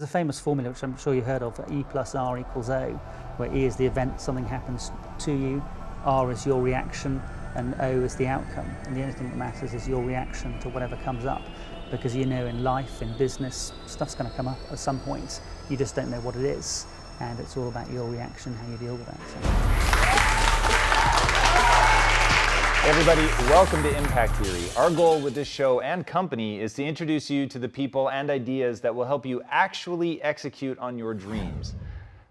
There's a famous formula, which I'm sure you heard of, E+R equals O, where E is the event, something happens to you, R is your reaction, and O is the outcome. And the only thing that matters is your reaction to whatever comes up. Because you know in life, in business, stuff's going to come up at some point. You just don't know what it is. And it's all about your reaction, how you deal with that. Hey everybody, welcome to Impact Theory. Our goal with this show and company is to introduce you to the people and ideas that will help you actually execute on your dreams.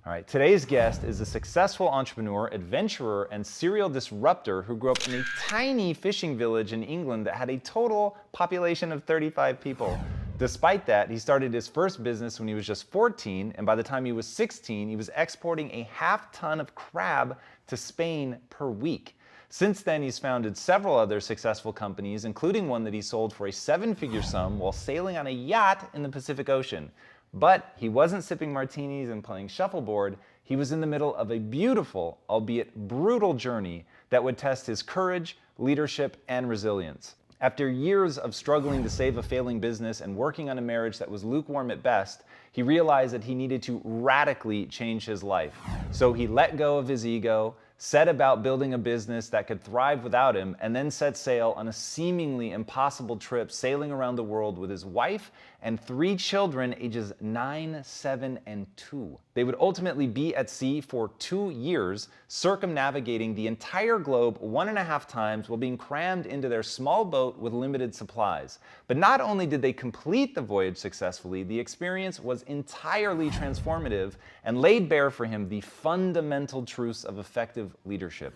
All right, today's guest is a successful entrepreneur, adventurer, and serial disruptor who grew up in a tiny fishing village in England that had a total population of 35 people. Despite that, he started his first business when he was just 14, and by the time he was 16, he was exporting a half-ton of crab to Spain per week. Since then, he's founded several other successful companies, including one that he sold for a seven-figure sum while sailing on a yacht in the Pacific Ocean. But he wasn't sipping martinis and playing shuffleboard. He was in the middle of a beautiful, albeit brutal journey that would test his courage, leadership, and resilience. After years of struggling to save a failing business and working on a marriage that was lukewarm at best, he realized that he needed to radically change his life. So he let go of his ego, set about building a business that could thrive without him, and then set sail on a seemingly impossible trip, sailing around the world with his wife and 3 children ages 9, 7, and 2. They would ultimately be at sea for 2 years, circumnavigating the entire globe 1.5 times while being crammed into their small boat with limited supplies. But not only did they complete the voyage successfully, the experience was entirely transformative and laid bare for him the fundamental truths of effective leadership.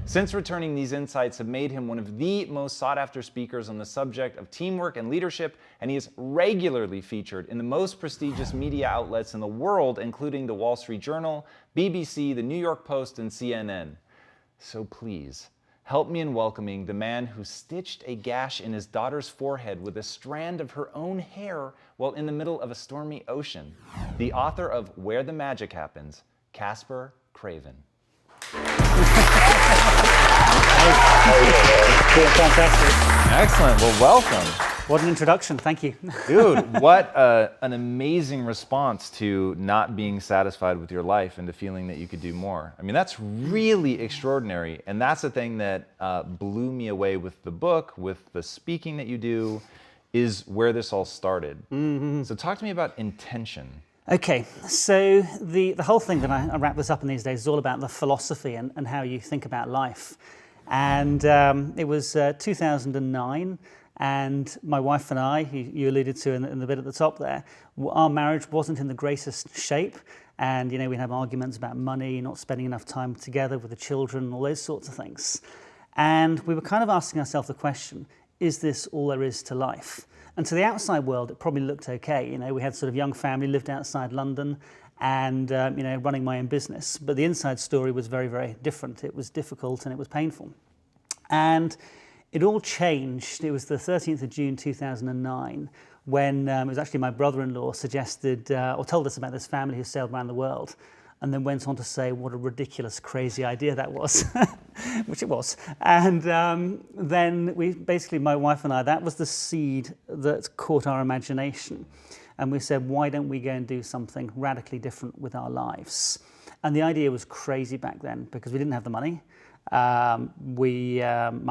Since returning, these insights have made him one of the most sought-after speakers on the subject of teamwork and leadership, and he is regularly featured in the most prestigious media outlets in the world, including the Wall Street Journal, BBC, the New York Post, and CNN. So please, help me in welcoming the man who stitched a gash in his daughter's forehead with a strand of her own hair while in the middle of a stormy ocean. The author of Where the Magic Happens, Caspar Craven. Fantastic. Excellent. Well, welcome. What an introduction. Thank you. Dude, what an amazing response to not being satisfied with your life and to feeling that you could do more. I mean, that's really extraordinary. And that's the thing that blew me away with the book, with the speaking that you do, is where this all started. Mm-hmm. So talk to me about intention. Okay, so the whole thing that I wrap this up in these days is all about the philosophy and how you think about life. And it was 2009, and my wife and I, who you alluded to in the bit at the top there, our marriage wasn't in the greatest shape. And, you know, we'd have arguments about money, not spending enough time together with the children, all those sorts of things. And we were kind of asking ourselves the question, is this all there is to life? And to the outside world, it probably looked okay. You know, we had sort of young family, lived outside London, and you know, running my own business. But the inside story was very, very different. It was difficult and it was painful. And it all changed. It was the 13th of June 2009 when it was actually my brother-in-law suggested or told us about this family who sailed around the world, and then went on to say what a ridiculous, crazy idea that was, which it was. And then we basically, my wife and I, that was the seed that caught our imagination. And we said, why don't we go and do something radically different with our lives? And the idea was crazy back then because we didn't have the money. My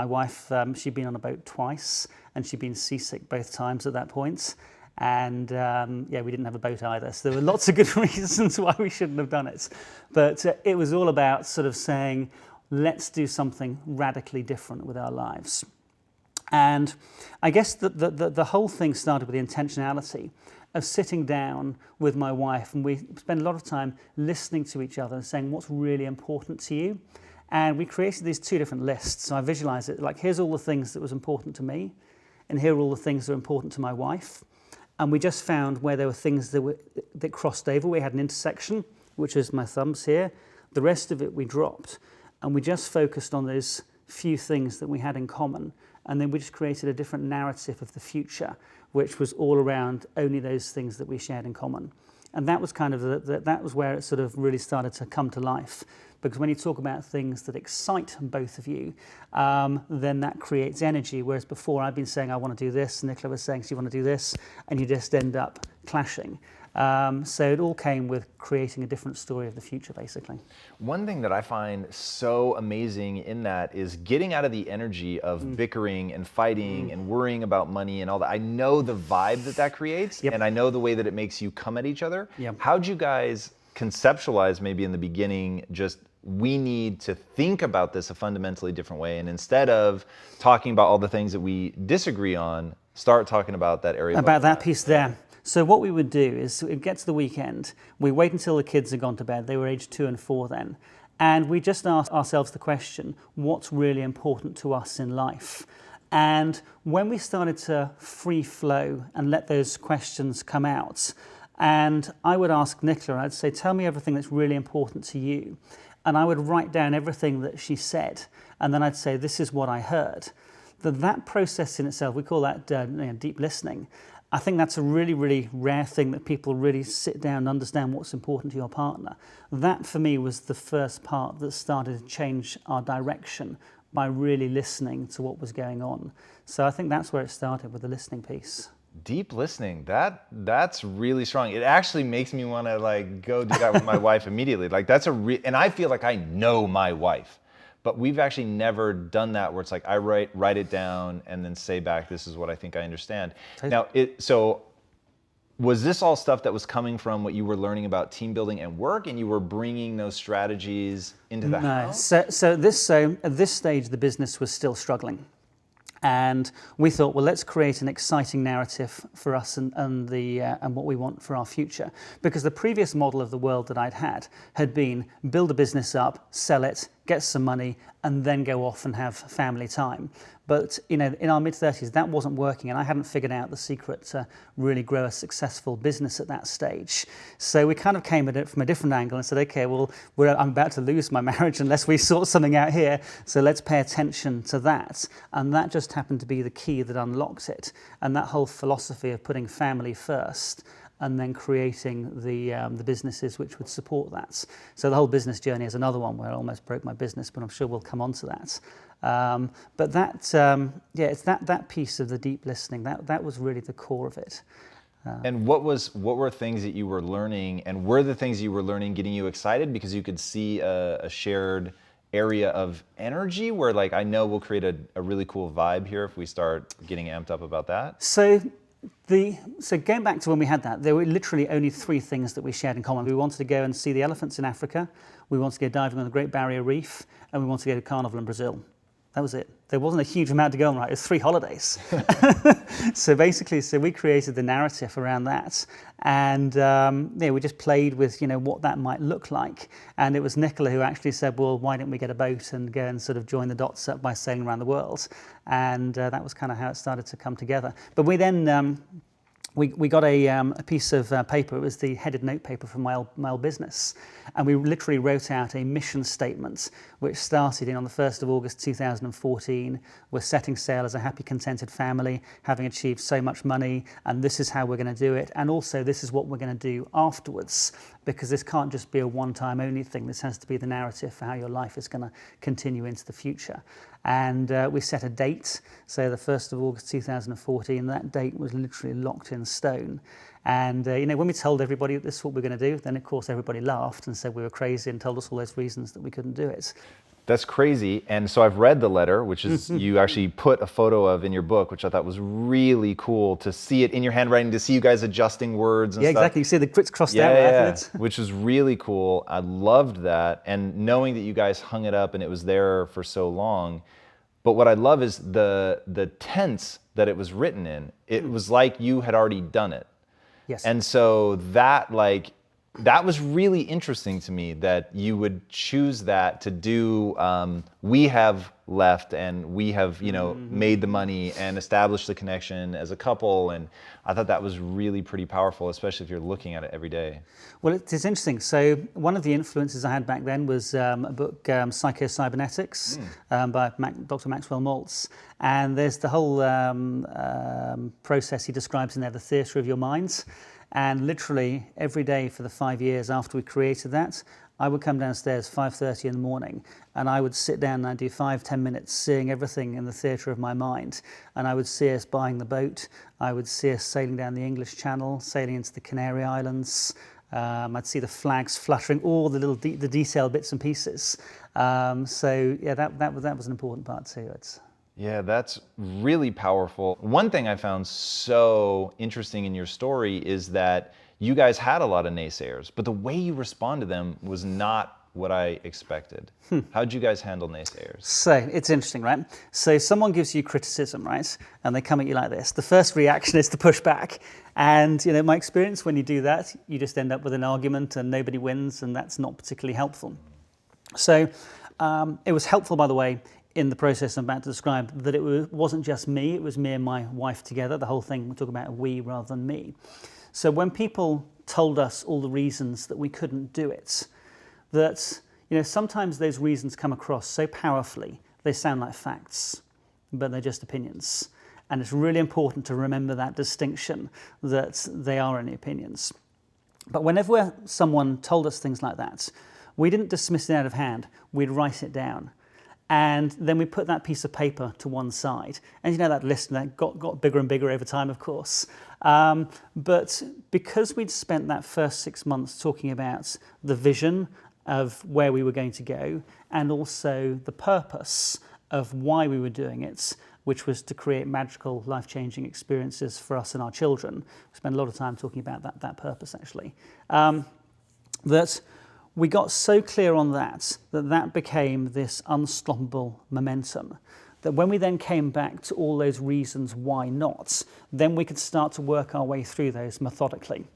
wife, she'd been on a boat twice and she'd been seasick both times at that point. And yeah, we didn't have a boat either. So there were lots of good reasons why we shouldn't have done it. But it was all about sort of saying, let's do something radically different with our lives. And I guess the whole thing started with the intentionality of sitting down with my wife, and we spent a lot of time listening to each other and saying, what's really important to you? And we created these 2 different lists. So I visualized it like, here's all the things that was important to me, and here are all the things that are important to my wife. And we just found where there were things that crossed over. We had an intersection, which is my thumbs here. The rest of it we dropped. And we just focused on those few things that we had in common. And then we just created a different narrative of the future, which was all around only those things that we shared in common. And that was kind of that was where it sort of really started to come to life. Because when you talk about things that excite both of you, then that creates energy. Whereas before I've been saying I want to do this, Nicola was saying she want to do this, and you just end up clashing. So it all came with creating a different story of the future, basically. One thing that I find so amazing in that is getting out of the energy of bickering and fighting and worrying about money and all that. I know the vibe that creates, and I know the way that it makes you come at each other. How'd you guys conceptualize maybe in the beginning just we need to think about this a fundamentally different way, and instead of talking about all the things that we disagree on, start talking about that area. About that piece there. So what we would do is, it gets to the weekend, we wait until the kids had gone to bed, they were aged 2 and 4 then, and we just ask ourselves the question, what's really important to us in life? And when we started to free flow and let those questions come out, and I would ask Nicola, I'd say, tell me everything that's really important to you. And I would write down everything that she said, and then I'd say, this is what I heard. That process in itself, we call that deep listening. I think that's a really, really rare thing, that people really sit down and understand what's important to your partner. That, for me, was the first part that started to change our direction, by really listening to what was going on. So I think that's where it started, with the listening piece. Deep listening, that's really strong. It actually makes me want to like go do that with my wife immediately. Like that's and I feel like I know my wife, but we've actually never done that where it's like I write it down and then say back, this is what I think I understand. Now, so was this all stuff that was coming from what you were learning about team building and work, and you were bringing those strategies into the house? So at this stage, the business was still struggling. And we thought, well, let's create an exciting narrative for us and what we want for our future. Because the previous model of the world that I'd had been build a business up, sell it, get some money, and then go off and have family time. But in our mid-30s, that wasn't working, and I hadn't figured out the secret to really grow a successful business at that stage. So we kind of came at it from a different angle and said, okay, well, I'm about to lose my marriage unless we sort something out here, so let's pay attention to that. And that just happened to be the key that unlocked it. And that whole philosophy of putting family first and then creating the businesses which would support that. So the whole business journey is another one where I almost broke my business, but I'm sure we'll come on to that. But it's that piece of the deep listening, that was really the core of it. And what were things that you were learning, and were the things you were learning getting you excited because you could see a shared area of energy where, like, I know we'll create a really cool vibe here if we start getting amped up about that? So going back to when we had that, there were literally only 3 things that we shared in common. We wanted to go and see the elephants in Africa, we wanted to go diving on the Great Barrier Reef, and we wanted to go to Carnival in Brazil. That was it. There wasn't a huge amount to go on, right? It was 3 holidays. So we created the narrative around that, and we just played with what that might look like. And it was Nicola who actually said, well, why don't we get a boat and go and sort of join the dots up by sailing around the world? And that was kind of how it started to come together. But we then we got a piece of paper. It was the headed note paper from my old business. And we literally wrote out a mission statement, which started on the 1st of August 2014. We're setting sail as a happy, contented family, having achieved so much money, and this is how we're going to do it. And also, this is what we're going to do afterwards, because this can't just be a one-time only thing. This has to be the narrative for how your life is going to continue into the future. And we set a date, so the 1st of August 2014, that date was literally locked in stone. And when we told everybody that this is what we're going to do, then of course everybody laughed and said we were crazy and told us all those reasons that we couldn't do it. That's crazy. And so I've read the letter, which is you actually put a photo of in your book, which I thought was really cool to see it in your handwriting, to see you guys adjusting words and stuff. Yeah, exactly. You see the grits crossed out afterwards. Which was really cool. I loved that. And knowing that you guys hung it up and it was there for so long. But what I love is the tense that it was written in. It was like you had already done it. Yes. And so that was really interesting to me, that you would choose that to do. We have left and we have made the money and established the connection as a couple, and I thought that was really pretty powerful, especially if you're looking at it every day. Well, it's interesting. So one of the influences I had back then was a book, Psycho-Cybernetics, by Dr. Maxwell Maltz. And there's the whole process he describes in there, the theatre of your minds. And literally every day for the 5 years after we created that, I would come downstairs 5:30 in the morning, and I would sit down and I'd do 5-10 minutes seeing everything in the theatre of my mind. And I would see us buying the boat, I would see us sailing down the English Channel, sailing into the Canary Islands. I'd see the flags fluttering, all the little the detailed bits and pieces. So yeah, that was an important part too. Yeah, that's really powerful. One thing I found so interesting in your story is that you guys had a lot of naysayers, but the way you respond to them was not what I expected. How'd you guys handle naysayers? So it's interesting, right? So someone gives you criticism, right? And they come at you like this. The first reaction is to push back. And my experience, when you do that, you just end up with an argument and nobody wins, and that's not particularly helpful. So it was helpful, by the way, in the process I'm about to describe, that it wasn't just me, it was me and my wife together. The whole thing, we talk about we rather than me. So when people told us all the reasons that we couldn't do it, that sometimes those reasons come across so powerfully, they sound like facts, but they're just opinions. And it's really important to remember that distinction, that they are only opinions. But whenever someone told us things like that, we didn't dismiss it out of hand, we'd write it down. And then we put that piece of paper to one side. And that list that got bigger and bigger over time, of course. But because we'd spent that first 6 months talking about the vision of where we were going to go, and also the purpose of why we were doing it, which was to create magical, life-changing experiences for us and our children. We spent a lot of time talking about that purpose, actually. That we got so clear on that became this unstoppable momentum, that when we then came back to all those reasons why not, then we could start to work our way through those methodically.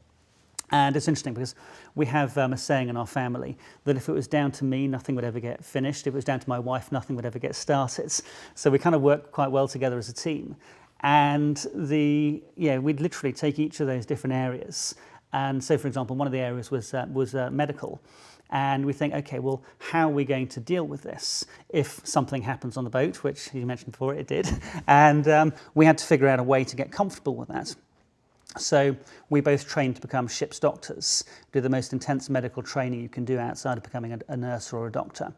And it's interesting because we have a saying in our family that if it was down to me, nothing would ever get finished. If it was down to my wife, nothing would ever get started. So we kind of work quite well together as a team. And we'd literally take each of those different areas. And so, for example, one of the areas was medical. And we think, okay, well, how are we going to deal with this if something happens on the boat, which you mentioned before, it did. And we had to figure out a way to get comfortable with that. So we both trained to become ship's doctors, do the most intense medical training you can do outside of becoming a nurse or a doctor.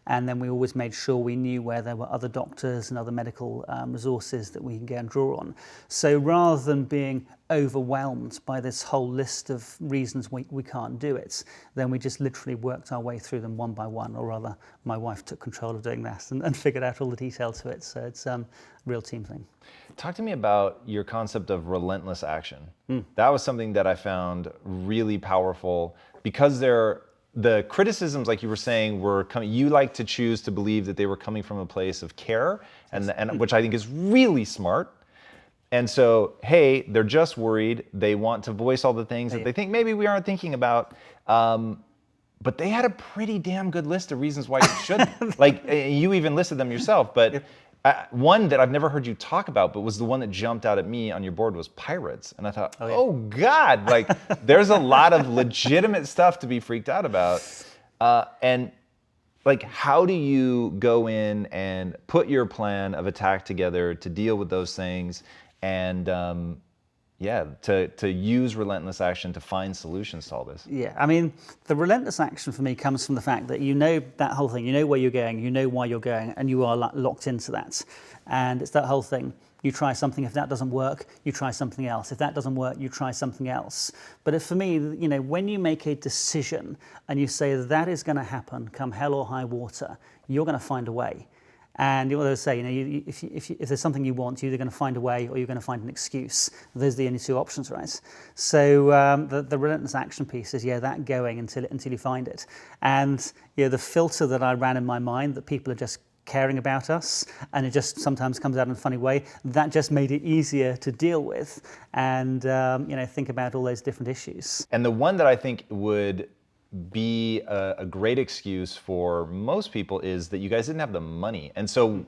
And then we always made sure we knew where there were other doctors and other medical resources that we can go and draw on. So rather than being overwhelmed by this whole list of reasons we can't do it, then we just literally worked our way through them one by one, or rather my wife took control of doing that and figured out all the detail to it. So it's a real team thing. Talk to me about your concept of relentless action. That was something that I found really powerful, because the criticisms, like you were saying, were coming. You like to choose to believe that they were coming from a place of care, and which I think is really smart. And so, hey, they're just worried. They want to voice all the things that they think maybe we aren't thinking about. But they had a pretty damn good list of reasons why you shouldn't. Like, you even listed them yourself. But one that I've never heard you talk about, but was the one that jumped out at me on your board, was pirates. And I thought, oh God, like there's a lot of legitimate stuff to be freaked out about. And like, how do you go in and put your plan of attack together to deal with those things, and to use relentless action to find solutions to all this? Yeah, I mean, the relentless action for me comes from the fact that that whole thing, you know where you're going, you know why you're going, and you are locked into that. And it's that whole thing. You try something, if that doesn't work, you try something else. If that doesn't work, you try something else. But for me, when you make a decision and you say that is going to happen, come hell or high water, you're going to find a way. And you always say, if there's something you want, you're either going to find a way or you're going to find an excuse. Those are the only two options, right? So the relentless action piece is, that going until you find it. And the filter that I ran in my mind, that people are just caring about us, and it just sometimes comes out in a funny way, that just made it easier to deal with and think about all those different issues. And the one that I think would be a great excuse for most people is that you guys didn't have the money. And so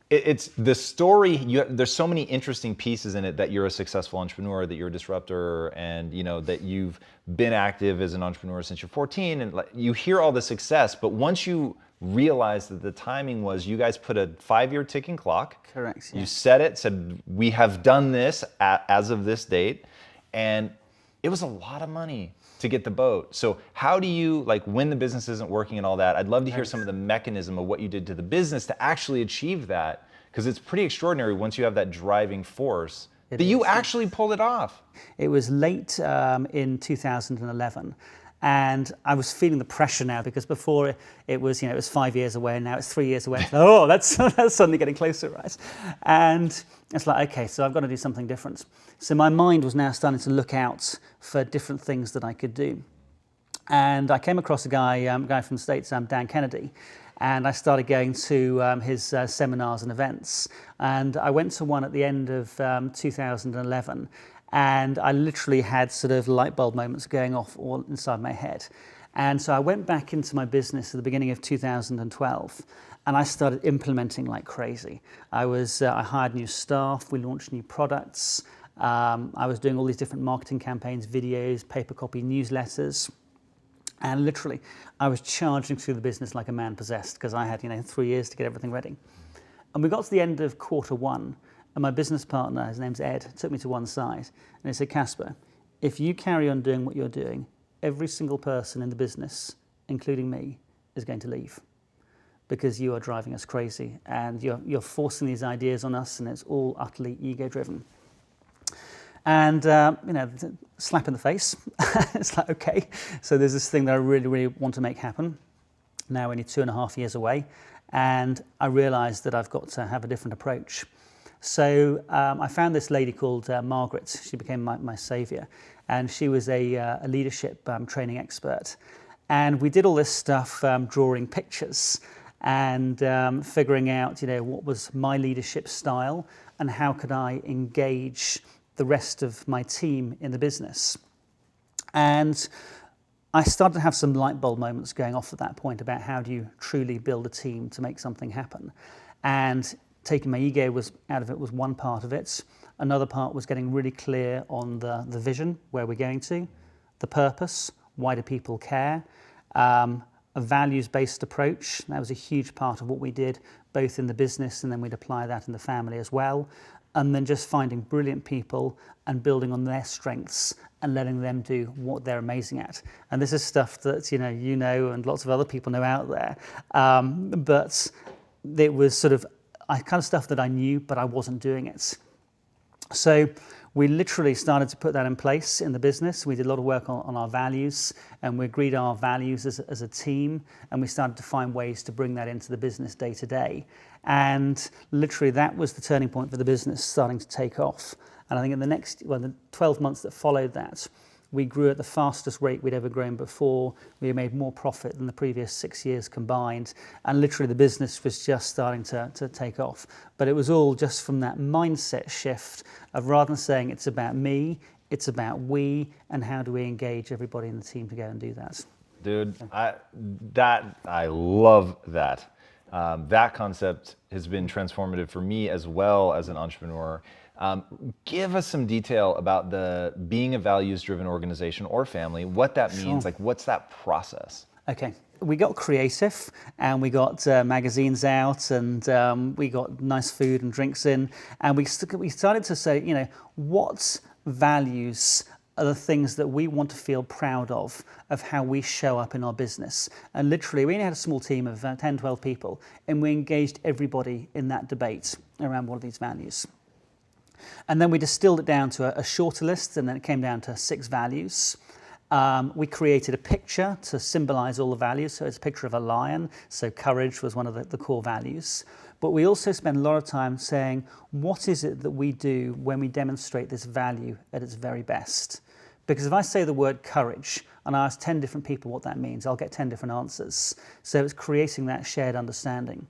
it's the story, there's so many interesting pieces in it, that you're a successful entrepreneur, that you're a disruptor, and that you've been active as an entrepreneur since you're 14, and you hear all the success, but once you realize that the timing was, you guys put a 5-year ticking clock. Correct. Yeah. You set we have done this as of this date, and it was a lot of money to get the boat. So how do you, like, when the business isn't working and all that, I'd love to hear some of the mechanism of what you did to the business to actually achieve that, because it's pretty extraordinary once you have that driving force that you actually pulled it off. It was late in 2011. And I was feeling the pressure now, because before it was, it was 5 years away, and now it's 3 years away. Oh, that's suddenly getting closer, right? And it's like, okay, so I've got to do something different. So my mind was now starting to look out for different things that I could do. And I came across a guy from the States, Dan Kennedy, and I started going to his seminars and events. And I went to one at the end of 2011. And I literally had sort of light bulb moments going off all inside my head. And so I went back into my business at the beginning of 2012, and I started implementing like crazy. I hired new staff, we launched new products. I was doing all these different marketing campaigns, videos, paper copy, newsletters. And literally, I was charging through the business like a man possessed, because I had 3 years to get everything ready. And we got to the end of Q1, and my business partner, his name's Ed, took me to one side and he said, Caspar, if you carry on doing what you're doing, every single person in the business, including me, is going to leave, because you are driving us crazy and you're forcing these ideas on us, and it's all utterly ego-driven. And, slap in the face. It's like, okay, so there's this thing that I really, really want to make happen. Now only 2.5 years away, and I realized that I've got to have a different approach. So I found this lady called Margaret. She became my savior, and she was a leadership training expert. And we did all this stuff, drawing pictures and figuring out, what was my leadership style and how could I engage the rest of my team in the business. And I started to have some light bulb moments going off at that point about how do you truly build a team to make something happen. And taking my ego out of it was one part of it. Another part was getting really clear on the vision, where we're going to, the purpose, why do people care, a values-based approach. That was a huge part of what we did, both in the business, and then we'd apply that in the family as well. And then just finding brilliant people and building on their strengths and letting them do what they're amazing at. And this is stuff that you know and lots of other people know out there. But it was sort of kind of stuff that I knew, but I wasn't doing it. So we literally started to put that in place in the business. We did a lot of work on our values, and we agreed on our values as a team, and we started to find ways to bring that into the business day to day. And literally that was the turning point for the business starting to take off. And I think in the 12 months that followed that, we grew at the fastest rate we'd ever grown before. We made more profit than the previous 6 years combined. And literally the business was just starting to take off. But it was all just from that mindset shift of, rather than saying it's about me, it's about we, and how do we engage everybody in the team to go and do that. Dude, I love that. That concept has been transformative for me as well as an entrepreneur. Give us some detail about the being a values-driven organization or family, what that means, like what's that process? Okay, we got creative, and we got magazines out, and we got nice food and drinks in, and we started to say, what values are the things that we want to feel proud of how we show up in our business. And literally, we only had a small team of 10, 12 people, and we engaged everybody in that debate around what are these values. And then we distilled it down to a shorter list, and then it came down to 6 values. We created a picture to symbolize all the values. So it's a picture of a lion. So courage was one of the core values. But we also spent a lot of time saying, what is it that we do when we demonstrate this value at its very best? Because if I say the word courage and I ask 10 different people what that means, I'll get 10 different answers. So it's creating that shared understanding.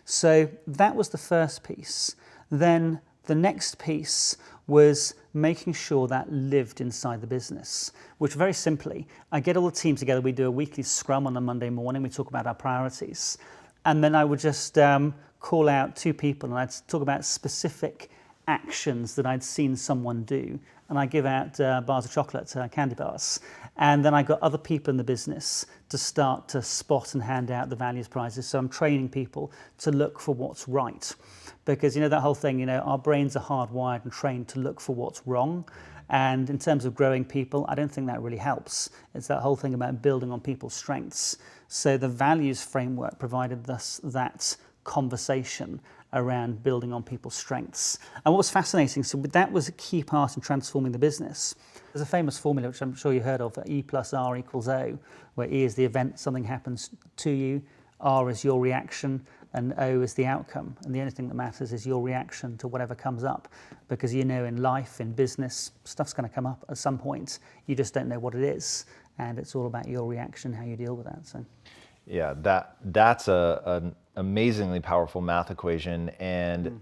So that was the first piece. Then the next piece was making sure that lived inside the business, which very simply, I get all the team together, we do a weekly scrum on a Monday morning, we talk about our priorities. And then I would just call out 2 people, and I'd talk about specific actions that I'd seen someone do. And I give out bars of chocolate, candy bars. And then I got other people in the business to start to spot and hand out the values prizes. So I'm training people to look for what's right. Because that whole thing, our brains are hardwired and trained to look for what's wrong. And in terms of growing people, I don't think that really helps. It's that whole thing about building on people's strengths. So the values framework provided us that conversation around building on people's strengths. And what was fascinating, so that was a key part in transforming the business. There's a famous formula, which I'm sure you heard of, E+R equals O, where E is the event, something happens to you, R is your reaction, and O is the outcome. And the only thing that matters is your reaction to whatever comes up. Because you know, in life, in business, stuff's going to come up at some point. You just don't know what it is. And it's all about your reaction, how you deal with that. So, yeah, that's an amazingly powerful math equation, and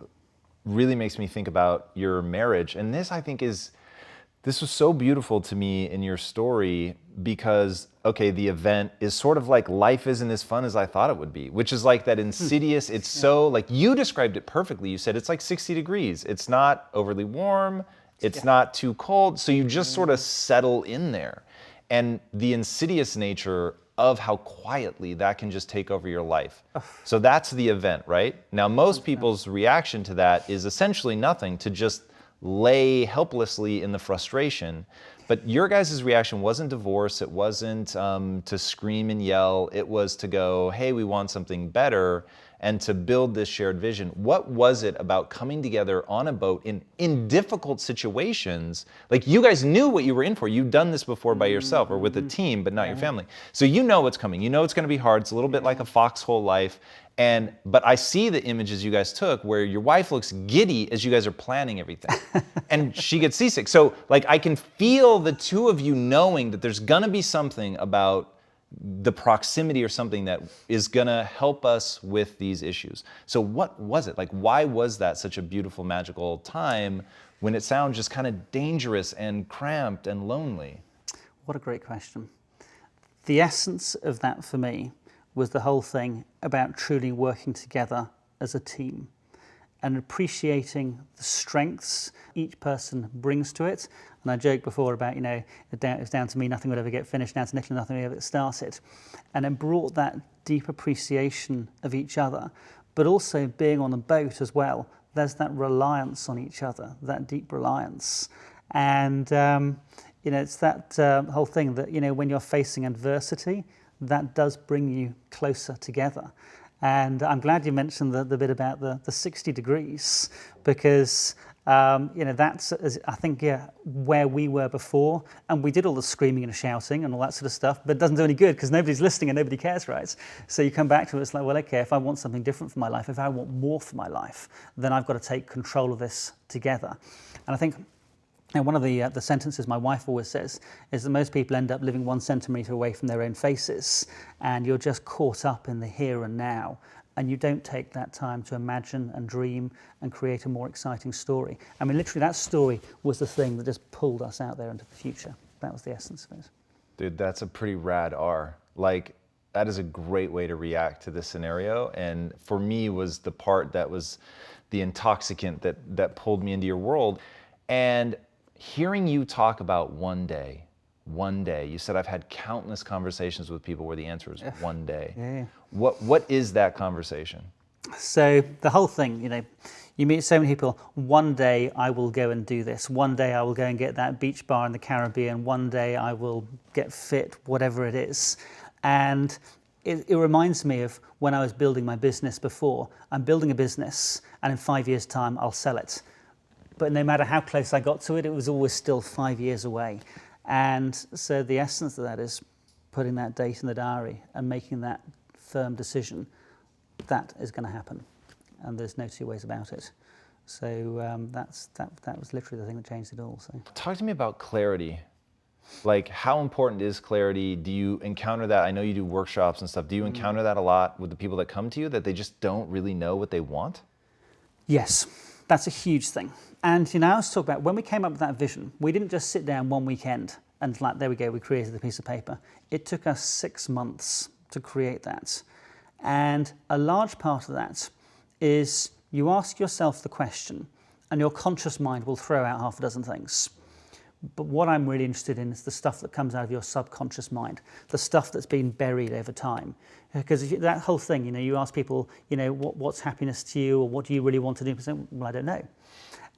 really makes me think about your marriage. And this, I think, this was so beautiful to me in your story, because, okay, the event is sort of like life isn't as fun as I thought it would be, which is like that insidious, it's so, like you described it perfectly. You said it's like 60 degrees. It's not overly warm. It's not too cold. So you just sort of settle in there. And the insidious nature of how quietly that can just take over your life. So that's the event, right? Now, most people's reaction to that is essentially nothing, to just lay helplessly in the frustration. But your guys' reaction wasn't divorce, it wasn't to scream and yell, it was to go, hey, we want something better, and to build this shared vision. What was it about coming together on a boat in difficult situations? Like, you guys knew what you were in for. You've done this before by yourself or with a team, but not your family. So you know what's coming. You know it's gonna be hard. It's a little bit like a foxhole life. But I see the images you guys took where your wife looks giddy as you guys are planning everything. And she gets seasick. So like, I can feel the two of you knowing that there's gonna be something about the proximity or something that is gonna help us with these issues. So what was it? Like, why was that such a beautiful, magical time when it sounds just kind of dangerous and cramped and lonely? what a great question. The essence of that for me was the whole thing about truly working together as a team and appreciating the strengths each person brings to it. And I joked before about, it was down to me, nothing would ever get finished, down to Nicola, nothing would ever get started. And it brought that deep appreciation of each other, but also being on a boat as well. There's that reliance on each other, that deep reliance. And, it's that whole thing that, when you're facing adversity, that does bring you closer together. And I'm glad you mentioned the bit about the 60 degrees, because that's, I think, where we were before. And we did all the screaming and shouting and all that sort of stuff, but it doesn't do any good because nobody's listening and nobody cares, right? So you come back to it, it's like, well, okay, if I want something different for my life, if I want more for my life, then I've got to take control of this together. And I think one of the sentences my wife always says is that most people end up living 1 centimetre away from their own faces, and you're just caught up in the here and now, and you don't take that time to imagine and dream and create a more exciting story. I mean, literally, that story was the thing that just pulled us out there into the future. That was the essence of it. Dude, that's a pretty rad R. Like, that is a great way to react to this scenario. And for me, was the part that was the intoxicant that pulled me into your world. And hearing you talk about one day, you said, I've had countless conversations with people where the answer is one day. Yeah. What is that conversation? So the whole thing, you meet so many people, one day I will go and do this. One day I will go and get that beach bar in the Caribbean. One day I will get fit, whatever it is. And it reminds me of when I was building my business before. I'm building a business, and in 5 years' time, I'll sell it. But no matter how close I got to it, it was always still 5 years away. And so the essence of that is putting that date in the diary and making that firm decision. That is going to happen, and there's no two ways about it. So that was literally the thing that changed it all. So talk to me about clarity. Like, how important is clarity? Do you encounter that? I know you do workshops and stuff. Do you encounter that a lot with the people that come to you, that they just don't really know what they want? Yes, that's a huge thing. And I was talking about when we came up with that vision, we didn't just sit down one weekend and there we go, we created the piece of paper. It took us 6 months to create that. And a large part of that is you ask yourself the question, and your conscious mind will throw out half a dozen things. But what I'm really interested in is the stuff that comes out of your subconscious mind, the stuff that's been buried over time. Because that whole thing, you ask people, what's happiness to you, or what do you really want to do? People say, well, I don't know.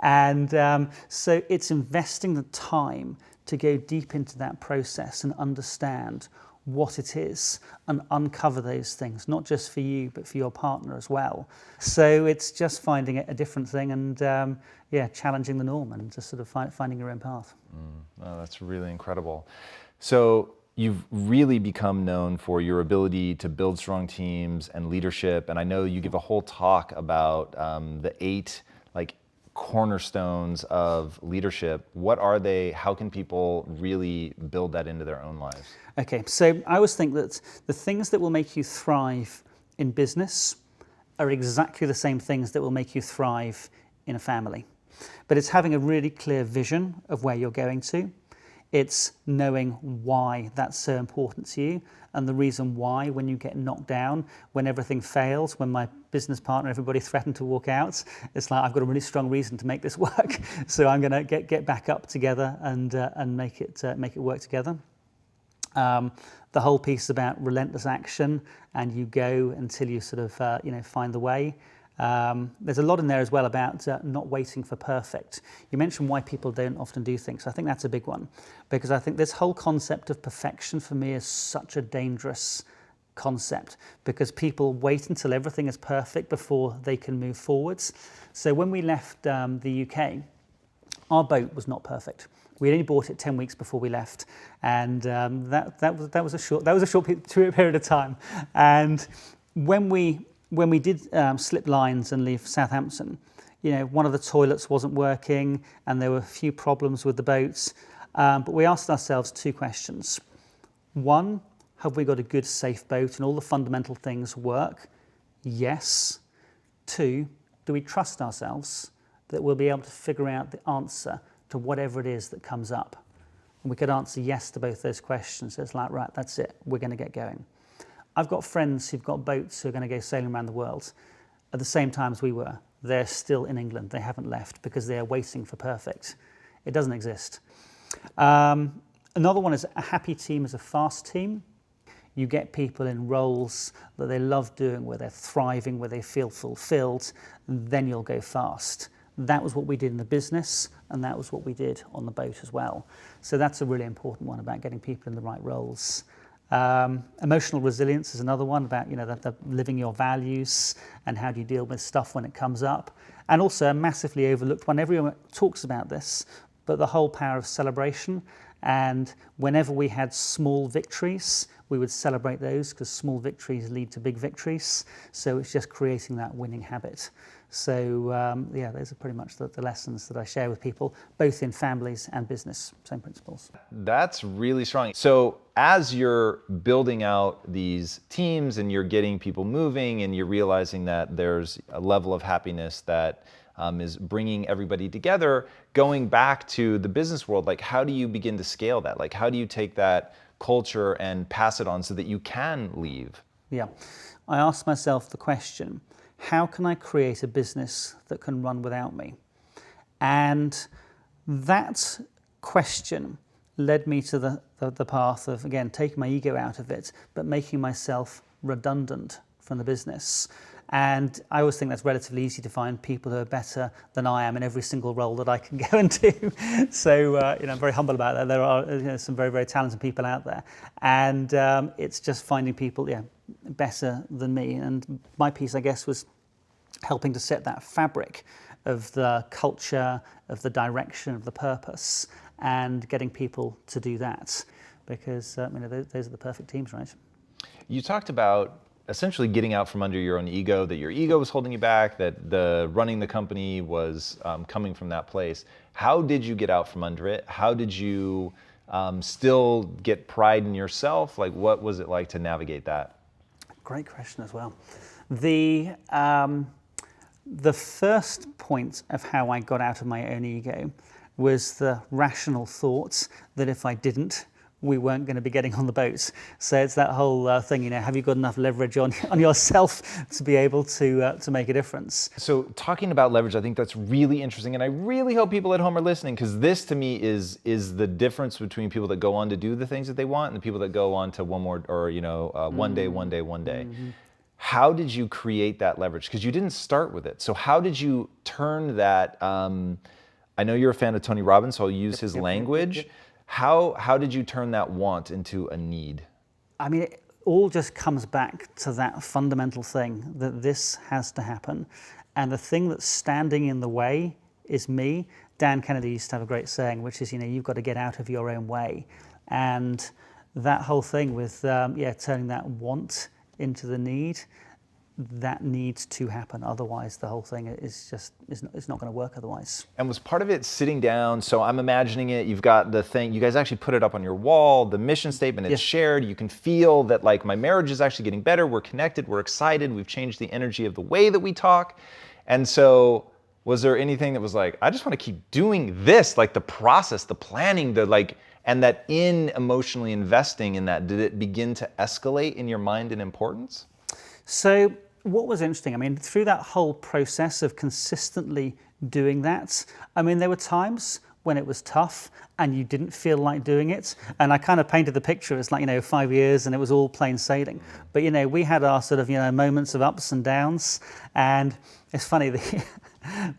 And so it's investing the time to go deep into that process and understand what it is and uncover those things, not just for you, but for your partner as well. So it's just finding a different thing and challenging the norm and just sort of finding your own path. Oh, that's really incredible. So you've really become known for your ability to build strong teams and leadership. And I know you give a whole talk about the 8 cornerstones of leadership. What are they? How can people really build that into their own lives? Okay, so I always think that the things that will make you thrive in business are exactly the same things that will make you thrive in a family. But it's having a really clear vision of where you're going to. It's knowing why that's so important to you and the reason why when you get knocked down, when everything fails, when my business partner, everybody threatened to walk out, it's like I've got a really strong reason to make this work. So I'm going to get back up together and make it work together. The whole piece about relentless action, and you go until you sort of find the way. There's a lot in there as well about not waiting for perfect. You mentioned why people don't often do things. I think that's a big one, because I think this whole concept of perfection for me is such a dangerous concept, because people wait until everything is perfect before they can move forwards. So when we left the UK, our boat was not perfect. We only bought it 10 weeks before we left, and that was a short period of time. And when we did slip lines and leave Southampton, one of the toilets wasn't working and there were a few problems with the boats. But we asked ourselves 2 questions. 1, have we got a good, safe boat and all the fundamental things work? Yes. 2, do we trust ourselves that we'll be able to figure out the answer to whatever it is that comes up? And we could answer yes to both those questions. So it's like, right, that's it. We're going to get going. I've got friends who've got boats who are going to go sailing around the world at the same time as we were. They're still in England. They haven't left because they're waiting for perfect. It doesn't exist. Another one is a happy team is a fast team. You get people in roles that they love doing, where they're thriving, where they feel fulfilled, then you'll go fast. That was what we did in the business, and that was what we did on the boat as well. So that's a really important one about getting people in the right roles. Emotional resilience is another one about the living your values and how do you deal with stuff when it comes up. And also a massively overlooked one. Everyone talks about this, but the whole power of celebration. And whenever we had small victories, we would celebrate those, because small victories lead to big victories. So it's just creating that winning habit. So those are pretty much the lessons that I share with people, both in families and business, same principles. That's really strong. So as you're building out these teams and you're getting people moving and you're realizing that there's a level of happiness that is bringing everybody together, going back to the business world, how do you begin to scale that? How do you take that culture and pass it on so that you can leave? Yeah, I asked myself the question, how can I create a business that can run without me? And that question led me to the path of, again, taking my ego out of it, but making myself redundant from the business. And I always think that's relatively easy to find people who are better than I am in every single role that I can go into. So, I'm very humble about that. There are some very, very talented people out there. And it's just finding people, better than me. And my piece, I guess, was helping to set that fabric of the culture, of the direction, of the purpose, and getting people to do that. Because, those are the perfect teams, right? You talked about essentially getting out from under your own ego, that your ego was holding you back, that the running the company was coming from that place. How did you get out from under it? How did you still get pride in yourself? What was it like to navigate that? Great question as well. The first point of how I got out of my own ego was the rational thought that if I didn't, we weren't going to be getting on the boat. So it's that whole thing, have you got enough leverage on yourself to be able to make a difference? So talking about leverage, I think that's really interesting, and I really hope people at home are listening, because this to me is the difference between people that go on to do the things that they want and the people that go on to one more, or one day. Mm-hmm. How did you create that leverage? Because you didn't start with it. So how did you turn that? I know you're a fan of Tony Robbins, so I'll use his language. Yep. How did you turn that want into a need? I mean, it all just comes back to that fundamental thing that this has to happen. And the thing that's standing in the way is me. Dan Kennedy used to have a great saying, which is, you've got to get out of your own way. And that whole thing with, turning that want into the need, that needs to happen. Otherwise, the whole thing is it's not going to work otherwise. And was part of it sitting down? So I'm imagining it. You've got the thing. You guys actually put it up on your wall. The mission statement is shared. You can feel that like my marriage is actually getting better. We're connected. We're excited. We've changed the energy of the way that we talk. And so, was there anything that was like, I just want to keep doing this, like the process, the planning, and that in emotionally investing in that, did it begin to escalate in your mind in importance? So what was interesting, I mean, through that whole process of consistently doing that, I mean, there were times when it was tough and you didn't feel like doing it. And I kind of painted the picture as like, 5 years and it was all plain sailing. But, we had our sort of, moments of ups and downs. And it's funny,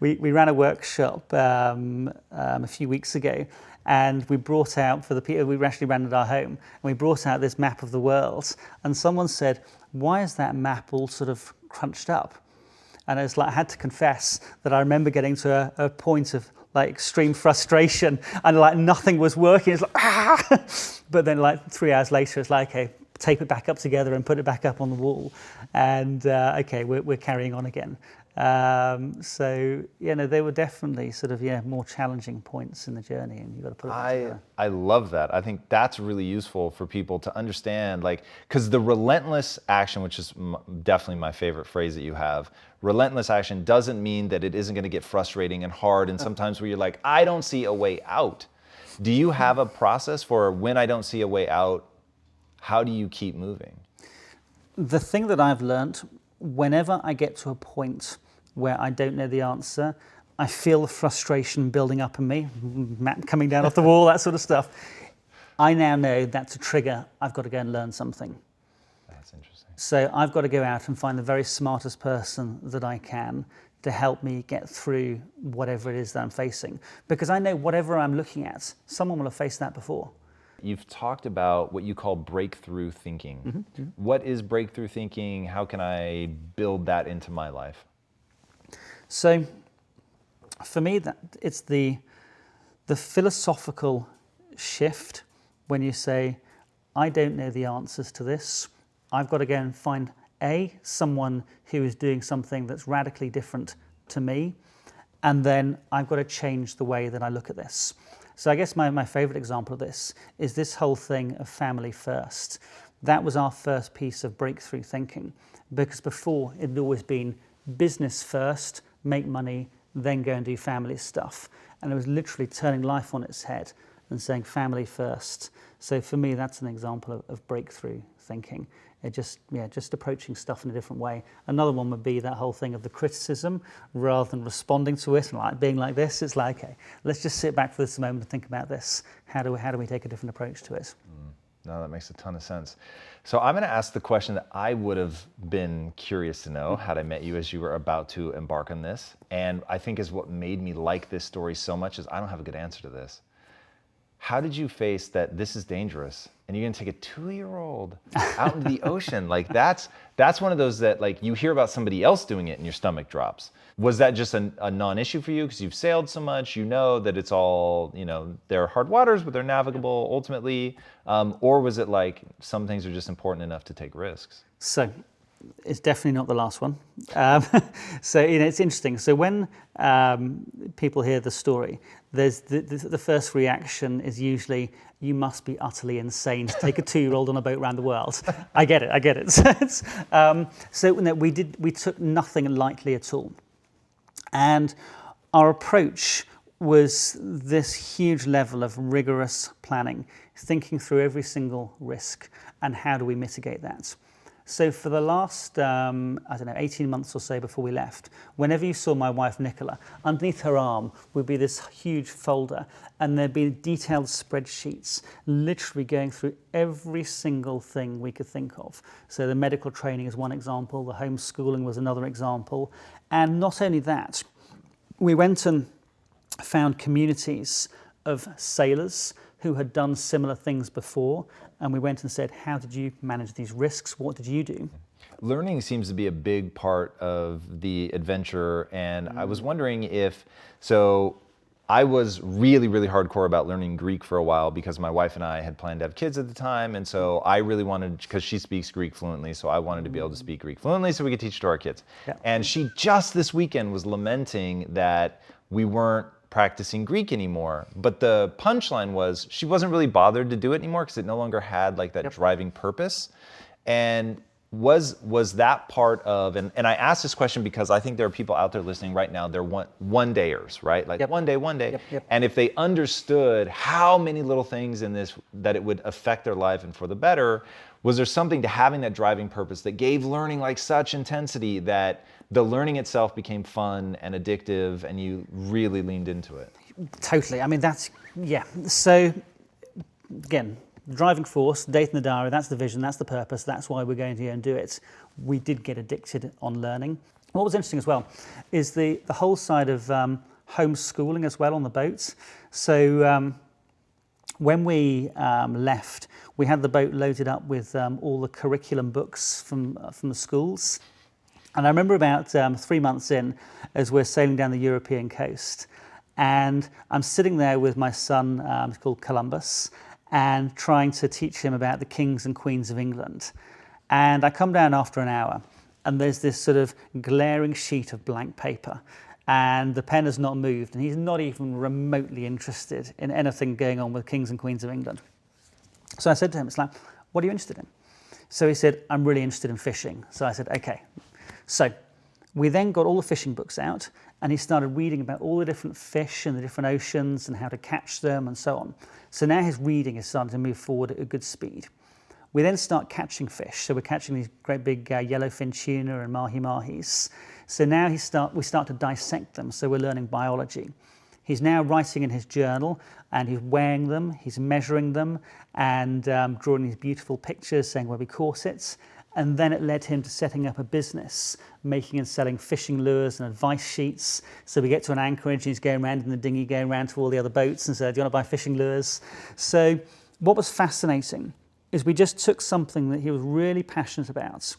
we ran a workshop a few weeks ago, and we brought out, for the people, we actually ran at our home, and we brought out this map of the world, and someone said, why is that map all sort of crunched up? And it's like, I had to confess that I remember getting to a point of like extreme frustration, and like nothing was working. It's like, ah! But then like 3 hours later, it's like, okay, tape it back up together and put it back up on the wall. And okay, we're carrying on again. So, they were definitely sort of, more challenging points in the journey, and you've got to put it back together. I love that. I think that's really useful for people to understand, like, because the relentless action, which is definitely my favorite phrase that you have, relentless action doesn't mean that it isn't going to get frustrating and hard, and sometimes where you're like, I don't see a way out. Do you have a process for when I don't see a way out, how do you keep moving? The thing that I've learned, whenever I get to a point where I don't know the answer, I feel the frustration building up in me, map coming down off the wall, that sort of stuff. I now know that's a trigger. I've got to go and learn something. That's interesting. So I've got to go out and find the very smartest person that I can to help me get through whatever it is that I'm facing. Because I know whatever I'm looking at, someone will have faced that before. You've talked about what you call breakthrough thinking. Mm-hmm. What is breakthrough thinking? How can I build that into my life? So for me, it's the philosophical shift when you say, I don't know the answers to this. I've got to go and find someone who is doing something that's radically different to me, and then I've got to change the way that I look at this. So I guess my favorite example of this is this whole thing of family first. That was our first piece of breakthrough thinking, because before it had always been business first, make money, then go and do family stuff. And it was literally turning life on its head and saying family first. So for me, that's an example of breakthrough thinking. It just approaching stuff in a different way. Another one would be that whole thing of the criticism, rather than responding to it and like being like this. It's like, okay, let's just sit back for this moment and think about this. How do we take a different approach to it? No, that makes a ton of sense. So I'm going to ask the question that I would have been curious to know had I met you as you were about to embark on this. And I think is what made me like this story so much is I don't have a good answer to this. How did you face that this is dangerous and you're going to take a 2-year-old out into the ocean? Like that's one of those that like you hear about somebody else doing it and your stomach drops. Was that just a non-issue for you because you've sailed so much, you know that it's all, they're hard waters, but they're navigable ultimately? Or was it like some things are just important enough to take risks? So it's definitely not the last one. So it's interesting. So when people hear the story, there's the first reaction is usually, you must be utterly insane to take a 2-year-old on a boat around the world. I get it. So we took nothing lightly at all. And our approach was this huge level of rigorous planning, thinking through every single risk and how do we mitigate that. So for the last, I don't know, 18 months or so before we left, whenever you saw my wife Nicola, underneath her arm would be this huge folder, and there'd be detailed spreadsheets, literally going through every single thing we could think of. So the medical training is one example, the homeschooling was another example, and not only that, we went and found communities of sailors who had done similar things before, and we went and said, how did you manage these risks? What did you do? Learning seems to be a big part of the adventure, and I was wondering if, so I was really, really hardcore about learning Greek for a while because my wife and I had planned to have kids at the time, and so I really wanted, because she speaks Greek fluently, so I wanted to be able to speak Greek fluently so we could teach it to our kids. Yeah. And she just this weekend was lamenting that we weren't practicing Greek anymore, but the punchline was she wasn't really bothered to do it anymore because it no longer had like that driving purpose. And was that part of, and I asked this question because I think there are people out there listening right now, they're one dayers, right? Like one day. And if they understood how many little things in this, that it would affect their life and for the better, was there something to having that driving purpose that gave learning like such intensity that the learning itself became fun and addictive and you really leaned into it? Totally. I mean, that's, yeah. So again, the driving force, date in the diary, that's the vision, that's the purpose, that's why we're going to go and do it. We did get addicted on learning. What was interesting as well is the whole side of homeschooling as well on the boats. So when we left, we had the boat loaded up with all the curriculum books from the schools. And I remember about 3 months in, as we're sailing down the European coast, and I'm sitting there with my son, he's called Columbus, and trying to teach him about the kings and queens of England. And I come down after an hour, and there's this sort of glaring sheet of blank paper, and the pen has not moved, and he's not even remotely interested in anything going on with kings and queens of England. So I said to him, it's like, what are you interested in? So he said, I'm really interested in fishing. So I said, okay. So we then got all the fishing books out, and he started reading about all the different fish in the different oceans and how to catch them and so on. So now his reading is starting to move forward at a good speed. We then start catching fish. So we're catching these great big yellowfin tuna and mahi-mahis. So now we start to dissect them. So we're learning biology. He's now writing in his journal, and he's weighing them, he's measuring them, and drawing these beautiful pictures saying where we caught it. And then it led him to setting up a business, making and selling fishing lures and advice sheets. So we get to an anchorage, and he's going around in the dinghy, going around to all the other boats and said, do you want to buy fishing lures? So what was fascinating is we just took something that he was really passionate about,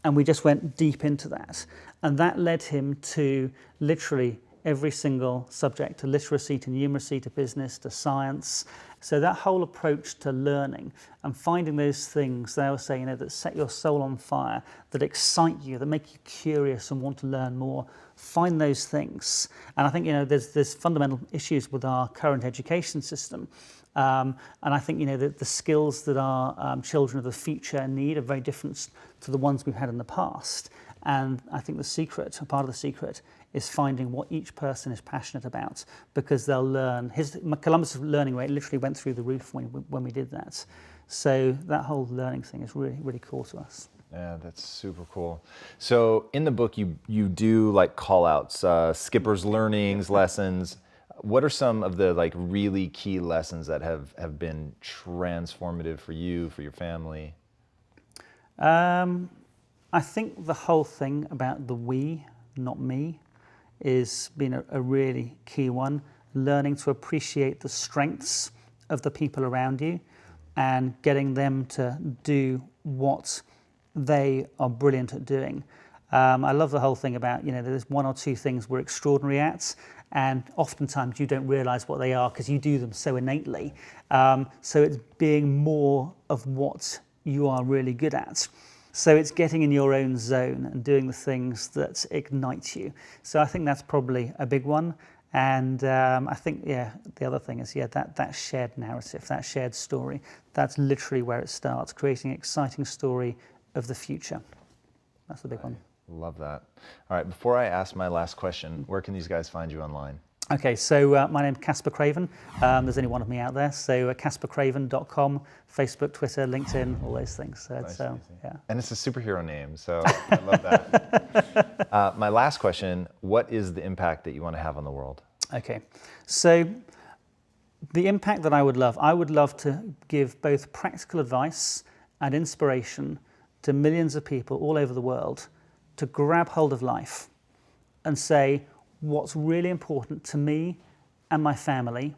and we just went deep into that. And that led him to literally every single subject, to literacy, to numeracy, to business, to science. So that whole approach to learning and finding those things, they were saying, you know, that set your soul on fire, that excite you, that make you curious and want to learn more, find those things. And I think, you know, there's fundamental issues with our current education system. And I think, you know, the skills that our children of the future need are very different to the ones we've had in the past. And I think the secret, a part of the secret, is finding what each person is passionate about, because they'll learn. Columbus' learning rate literally went through the roof when we did that. So that whole learning thing is really, really cool to us. Yeah, that's super cool. So in the book, you do like call outs, skipper's learnings, lessons. What are some of the like really key lessons that have been transformative for you, for your family? I think the whole thing about the we, not me, is been a really key one. Learning to appreciate the strengths of the people around you and getting them to do what they are brilliant at doing. I love the whole thing about, you know, there's one or two things we're extraordinary at, and oftentimes you don't realize what they are because you do them so innately. So it's being more of what you are really good at. So it's getting in your own zone and doing the things that ignite you. So I think that's probably a big one. And I think, yeah, the other thing is, that shared narrative, that shared story, that's literally where it starts, creating an exciting story of the future. That's the big one. Love that. All right, before I ask my last question, where can these guys find you online? Okay, so my name's Caspar Craven. There's only one of me out there. So CasparCraven.com, Facebook, Twitter, LinkedIn, all those things. So nice, yeah. And it's a superhero name, so I love that. My last question, what is the impact that you want to have on the world? Okay, so the impact that I would love to give both practical advice and inspiration to millions of people all over the world to grab hold of life and say, what's really important to me and my family,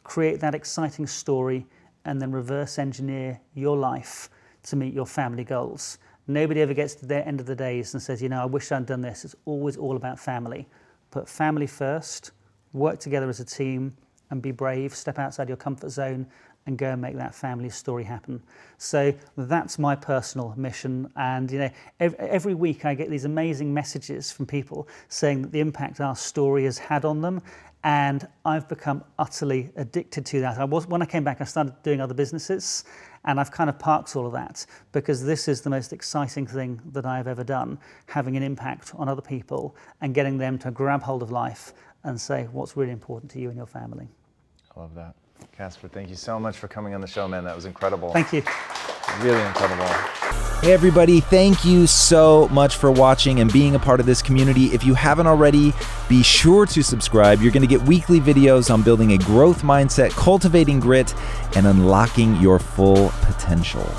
create that exciting story, and then reverse engineer your life to meet your family goals. Nobody ever gets to the end of the days and says, I wish I'd done this. It's always all about family. Put family first, work together as a team, and be brave, step outside your comfort zone, and go and make that family story happen. So that's my personal mission. And every week I get these amazing messages from people saying that the impact our story has had on them. And I've become utterly addicted to that. When I came back, I started doing other businesses, and I've kind of parked all of that because this is the most exciting thing that I've ever done, having an impact on other people and getting them to grab hold of life and say what's really important to you and your family. I love that. Caspar, thank you so much for coming on the show, man. That was incredible. Thank you. Really incredible. Hey everybody, thank you so much for watching and being a part of this community. If you haven't already, be sure to subscribe. You're going to get weekly videos on building a growth mindset, cultivating grit, and unlocking your full potential.